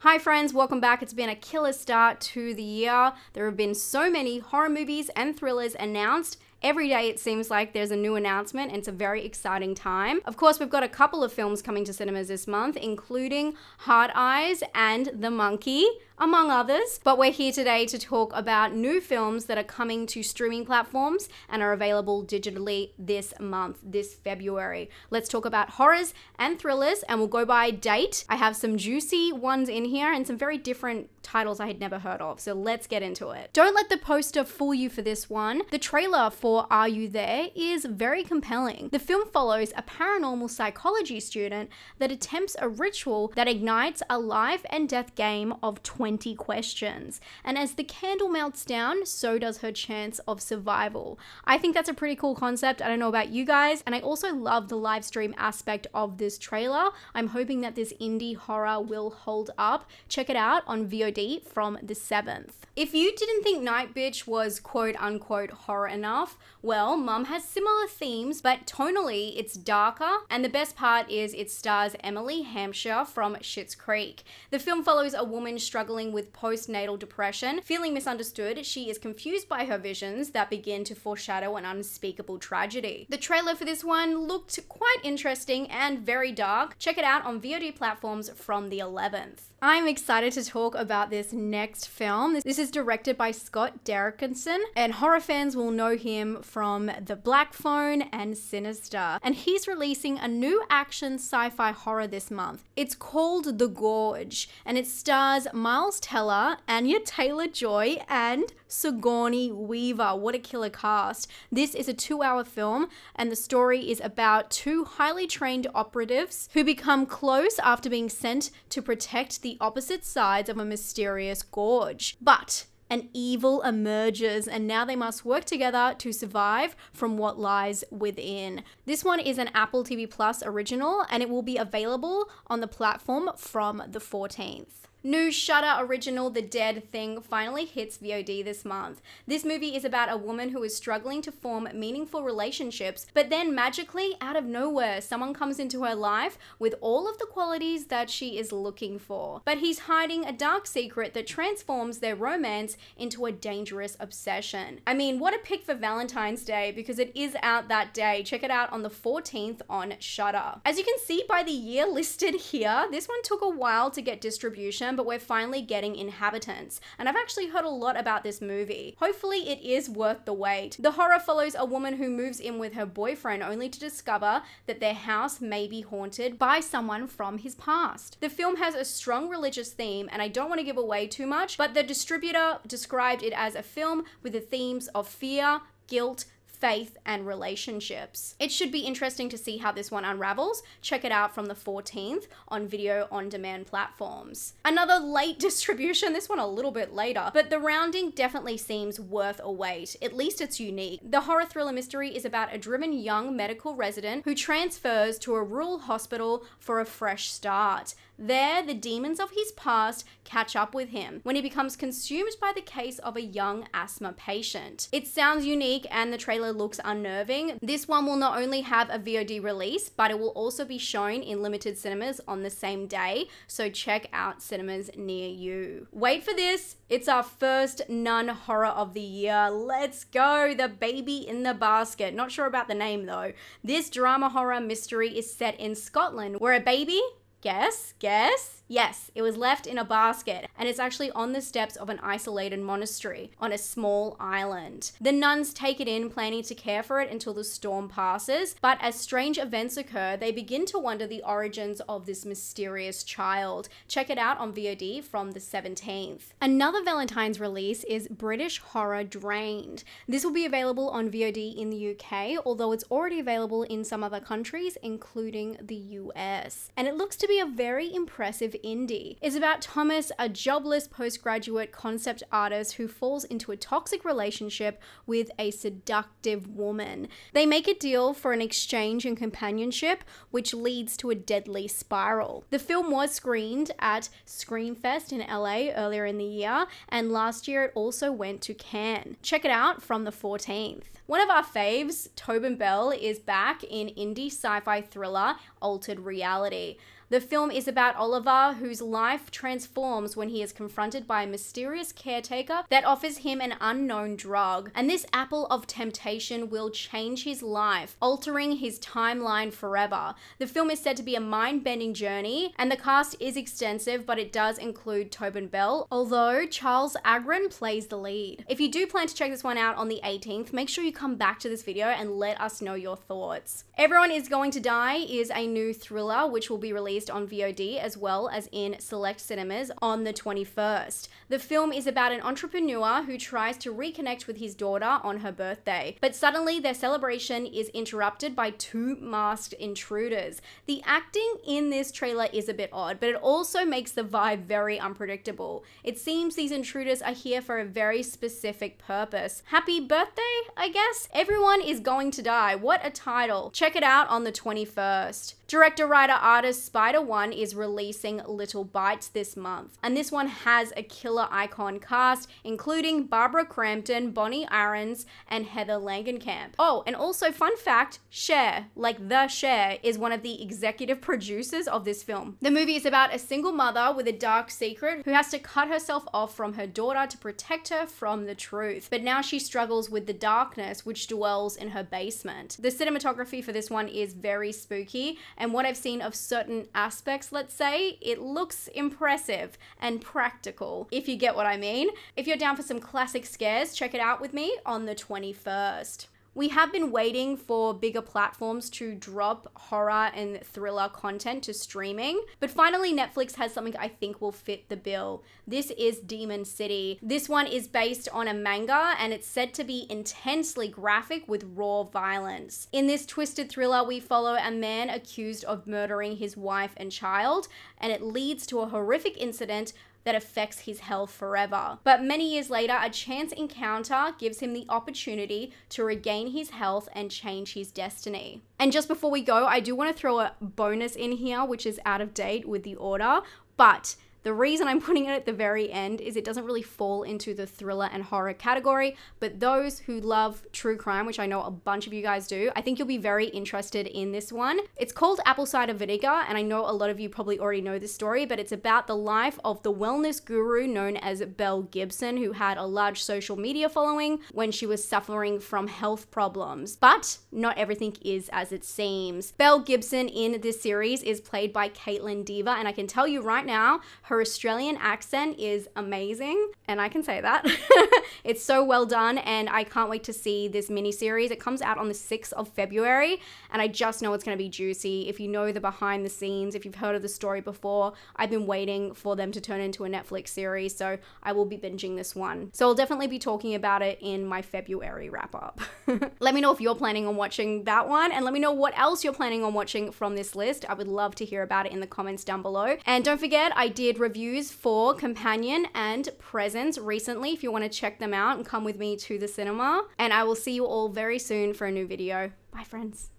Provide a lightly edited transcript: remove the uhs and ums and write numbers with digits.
Hi friends, welcome back. It's been a killer start to the year. There have been so many horror movies and thrillers announced. Every day it seems like there's a new announcement and it's a very exciting time. Of course, we've got a couple of films coming to cinemas this month, including Hard Eyes and The Monkey, among others. But we're here today to talk about new films that are coming to streaming platforms and are available digitally this month, this February. Let's talk about horrors and thrillers, and we'll go by date. I have some juicy ones in here and some very different titles I had never heard of, so let's get into it. Don't let the poster fool you for this one. The trailer for Are You There is very compelling. The film follows a paranormal psychology student that attempts a ritual that ignites a life and death game of 20 questions. And as the candle melts down, so does her chance of survival. I think that's a pretty cool concept. I don't know about you guys. And I also love the live stream aspect of this trailer. I'm hoping that this indie horror will hold up. Check it out on VOD from the 7th. If you didn't think Night Bitch was quote unquote horror enough, well, Mum has similar themes, but tonally it's darker, and the best part is it stars Emily Hampshire from Schitt's Creek. The film follows a woman struggling with postnatal depression. Feeling misunderstood, she is confused by her visions that begin to foreshadow an unspeakable tragedy. The trailer for this one looked quite interesting and very dark. Check it out on VOD platforms from the 11th. I'm excited to talk about this next film. This is directed by Scott Derrickson, and horror fans will know him from The Black Phone and Sinister. And he's releasing a new action sci-fi horror this month. It's called The Gorge, and it stars Miles Teller, Anya Taylor-Joy, and Sigourney Weaver. What a killer cast. This is a 2-hour film, and the story is about two highly trained operatives who become close after being sent to protect the opposite sides of a mysterious gorge. But an evil emerges, and now they must work together to survive from what lies within. This one is an AppleTV Plus original, and it will be available on the platform from the 14th. New Shudder original The Dead Thing finally hits VOD this month. This movie is about a woman who is struggling to form meaningful relationships, but then magically, out of nowhere, someone comes into her life with all of the qualities that she is looking for. But he's hiding a dark secret that transforms their romance into a dangerous obsession. I mean, what a pick for Valentine's Day, because it is out that day. Check it out on the 14th on Shudder. As you can see by the year listed here, this one took a while to get distribution, but we're finally getting Inhabitants. And I've actually heard a lot about this movie. Hopefully it is worth the wait. The horror follows a woman who moves in with her boyfriend only to discover that their house may be haunted by someone from his past. The film has a strong religious theme, and I don't want to give away too much, but the distributor described it as a film with the themes of fear, guilt, faith, and relationships. It should be interesting to see how this one unravels. Check it out from the 14th on video on demand platforms. Another late distribution, this one a little bit later, but The Rounding definitely seems worth a wait. At least it's unique. The horror thriller mystery is about a driven young medical resident who transfers to a rural hospital for a fresh start. There, the demons of his past catch up with him when he becomes consumed by the case of a young asthma patient. It sounds unique and the trailer looks unnerving. This one will not only have a VOD release, but it will also be shown in limited cinemas on the same day, so check out cinemas near you. Wait for this, it's our first non-horror of the year. Let's go, The Baby in the Basket. Not sure about the name though. This drama horror mystery is set in Scotland, where a baby, guess? Yes, it was left in a basket, and it's actually on the steps of an isolated monastery on a small island. The nuns take it in, planning to care for it until the storm passes, but as strange events occur, they begin to wonder the origins of this mysterious child. Check it out on VOD from the 17th. Another Valentine's release is British horror Drained. This will be available on VOD in the UK, although it's already available in some other countries, including the US. And it looks to be a very impressive indie. It's about Thomas, a jobless postgraduate concept artist who falls into a toxic relationship with a seductive woman. They make a deal for an exchange and companionship, which leads to a deadly spiral. The film was screened at Screamfest in LA earlier in the year, and last year it also went to Cannes. Check it out from the 14th. One of our faves, Tobin Bell, is back in indie sci-fi thriller Altered Reality. The film is about Oliver, whose life transforms when he is confronted by a mysterious caretaker that offers him an unknown drug. And this apple of temptation will change his life, altering his timeline forever. The film is said to be a mind-bending journey, and the cast is extensive, but it does include Tobin Bell, although Charles Agron plays the lead. If you do plan to check this one out on the 18th, make sure you come back to this video and let us know your thoughts. Everyone is Going to Die is a new thriller which will be released on VOD as well as in select cinemas on the 21st. The film is about an entrepreneur who tries to reconnect with his daughter on her birthday, but suddenly their celebration is interrupted by two masked intruders. The acting in this trailer is a bit odd, but it also makes the vibe very unpredictable. It seems these intruders are here for a very specific purpose. Happy birthday, I guess? Everyone is Going to Die. What a title. Check it out on the 21st. Director, writer, artist Spider One is releasing Little Bites this month, and this one has a killer icon cast, including Barbara Crampton, Bonnie Aarons, and Heather Langenkamp. Oh, and also fun fact, Cher, like the Cher, is one of the executive producers of this film. The movie is about a single mother with a dark secret who has to cut herself off from her daughter to protect her from the truth, but now she struggles with the darkness which dwells in her basement. The cinematography for this one is very spooky, and what I've seen of certain aspects, let's say, it looks impressive and practical, if you get what I mean. If you're down for some classic scares, check it out with me on the 21st. We have been waiting for bigger platforms to drop horror and thriller content to streaming, but finally Netflix has something I think will fit the bill. This is Demon City. This one is based on a manga, and it's said to be intensely graphic with raw violence. In this twisted thriller, we follow a man accused of murdering his wife and child, and it leads to a horrific incident that affects his health forever. But many years later, a chance encounter gives him the opportunity to regain his health and change his destiny. And just before we go, I do want to throw a bonus in here, which is out of date with the order, but the reason I'm putting it at the very end is it doesn't really fall into the thriller and horror category, but those who love true crime, which I know a bunch of you guys do, I think you'll be very interested in this one. It's called Apple Cider Vinegar, and I know a lot of you probably already know this story, but it's about the life of the wellness guru known as Belle Gibson, who had a large social media following when she was suffering from health problems. But not everything is as it seems. Belle Gibson in this series is played by Caitlin Dever, and I can tell you right now, her Australian accent is amazing, and I can say that. It's so well done, and I can't wait to see this miniseries. It comes out on the 6th of February, and I just know it's going to be juicy. If you know the behind the scenes, if you've heard of the story before, I've been waiting for them to turn into a Netflix series, so I will be binging this one. So I'll definitely be talking about it in my February wrap-up. Let me know if you're planning on watching that one, and let me know what else you're planning on watching from this list. I would love to hear about it in the comments down below. And don't forget, I did reviews for Companion and Presence recently if you want to check them out and come with me to the cinema. And I will see you all very soon for a new video. Bye, friends.